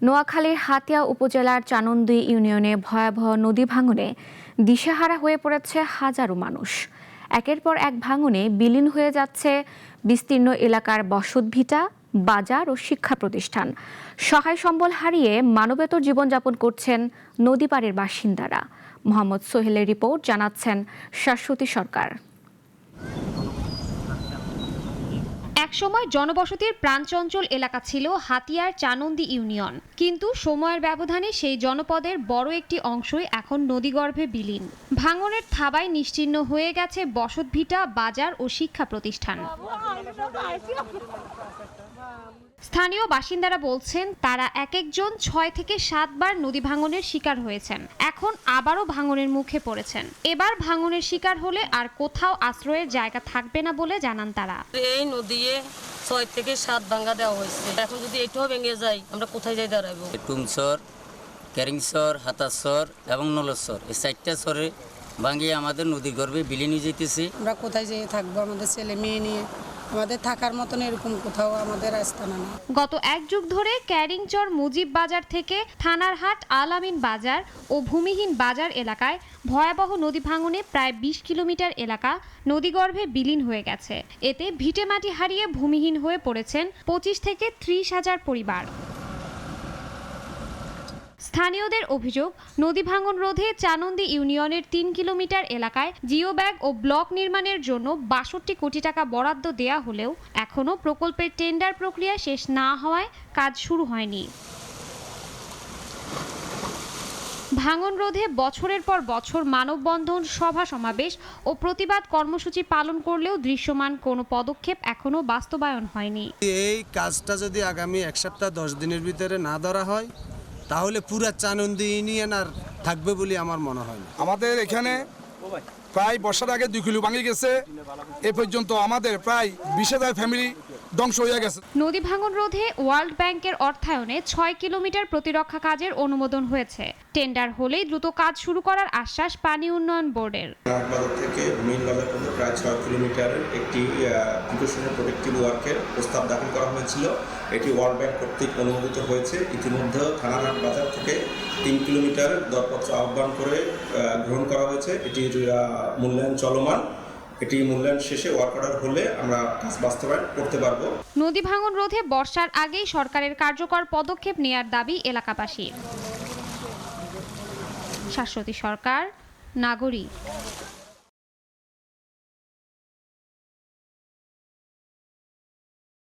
নোয়াখালীর হাতিয়া উপজেলার চানন্দি ইউনিয়নে ভয়াবহ নদী ভাঙনে দিশেহারা হয়ে পড়েছে হাজারো মানুষ। একের পর এক ভাঙনে বিলীন হয়ে যাচ্ছে বিস্তীর্ণ এলাকার বসতভিটা, বাজার ও শিক্ষা প্রতিষ্ঠান। সহায় সম্বল হারিয়ে মানবেতর জীবনযাপন করছেন নদীপাড়ের বাসিন্দারা। মোহাম্মদ সোহেলের রিপোর্ট, জানাচ্ছেন শাশ্বতী সরকার। একসময় জনবসতির প্রাণচঞ্চল এলাকা ছিল হাতিয়ার চানন্দি ইউনিয়ন, কিন্তু সময়ের ব্যবধানে সেই জনপদের বড় একটি অংশই এখন নদীগর্ভে বিলীন। ভাঙনের থাবায় নিশ্চিহ্ন হয়ে গেছে বসতভিটা, বাজার ও শিক্ষা প্রতিষ্ঠান। স্থানীয় বাসিন্দারা বলছেন, তারা এক একজন 6 থেকে 7 বার নদী ভাঙনের শিকার হয়েছেন। এখন আবারও ভাঙনের মুখে পড়েছেন। এবার ভাঙনের শিকার হলে আর কোথাও আশ্রয়ের জায়গা থাকবে না বলে জানান তারা। এই নদীয়ে 6 থেকে 7 ভাঙা দেওয়া হয়েছে। এখন যদি এটাও ভেঙে যায়, আমরা কোথায় যাই দাঁড়াবো? টুমসর, ক্যারিংসর, হাতাসর এবং নলসর, এই 4টা সরে ভাঙিয়ে আমাদের নদীর গর্ভে বিলীন হয়ে যেতেছে। আমরা কোথায় যেয়ে থাকবো? আমাদের ছেলে মেয়ে নিয়ে আমাদের থাকার মতন এরকম কোথাও আমাদের আস্তানা নেই। গত 1 যুগ ধরে ক্যারিংচর মুজিব বাজার থেকে থানারহাট আল আমিন বাজার ও ভূমিহীন বাজার এলাকায় ভয়াবহ নদী ভাঙনে প্রায় 20 কিলোমিটার এলাকা নদীগর্ভে বিলীন হয়ে গেছে। এতে ভিটেমাটি হারিয়ে ভূমিহীন হয়ে পড়েছেন 25 থেকে 30 হাজার পরিবার। স্থানীয়দের অভিযোগ, নদী ভাঙন রোধে চানন্দি ইউনিয়নের 3 কিলোমিটার এলাকায় জিও ব্যাগ ও ব্লক নির্মাণের জন্য 62 কোটি টাকা বরাদ্দ দেয়া হলেও এখনও প্রকল্পের টেন্ডার প্রক্রিয়া শেষ না হওয়ায় কাজ শুরু হয়নি। ভাঙন রোধে বছরের পর বছর মানববন্ধন, সভা সমাবেশ ও প্রতিবাদ কর্মসূচি পালন করলেও দৃশ্যমান কোনো পদক্ষেপ এখনও বাস্তবায়ন হয়নি। এই কাজটা যদি আগামী 1 সপ্তাহ 10 দিনের ভিতরে না ধরা হয়, তাহলে পুরা চানন্দি ইউনিয়ন আর থাকবে বলে আমার মনে হয় না। আমাদের এখানে প্রায় বর্ষার আগে 2 কিলো ভাঙে গেছে। এ পর্যন্ত আমাদের প্রায় 20,000 ফ্যামিলি ধ্বংস হয়ে গেছে। নদী ভাঙন রোধে ওয়ার্ল্ড ব্যাংকের অর্থায়নে 6 কিলোমিটার প্রতিরক্ষা কাজের অনুমোদন হয়েছে। টেন্ডার হলেই দ্রুত কাজ শুরু করার আশ্বাস পানি উন্নয়ন বোর্ডের। বাজার থেকে মিল বাজার পর্যন্ত প্রায় 6 কিলোমিটারের একটি প্রিকশনারি প্রোটেক্টিভ ওয়ার্কের প্রস্তাব দাখিল করা হয়েছিল। এটি ওয়ার্ল্ড ব্যাংক কর্তৃক অনুমোদিত হয়েছে। ইতিমধ্যে থানারহাট বাজার থেকে 3 কিলোমিটার দরপত্র আহ্বান করে গ্রহণ করা হয়েছে। এটির মূল্যায়ন চলমান। এটি মূল্যায়ন শেষে ওয়ার্ক অর্ডার হলে আমরা কাজ বাস্তবায়ন করতে পারবো। নদী ভাঙন রোধে বর্ষার আগেই সরকারের কার্যকর পদক্ষেপ নেয়ার দাবি এলাকাবাসীর। শাশ্বতী সরকার, নাগরিক।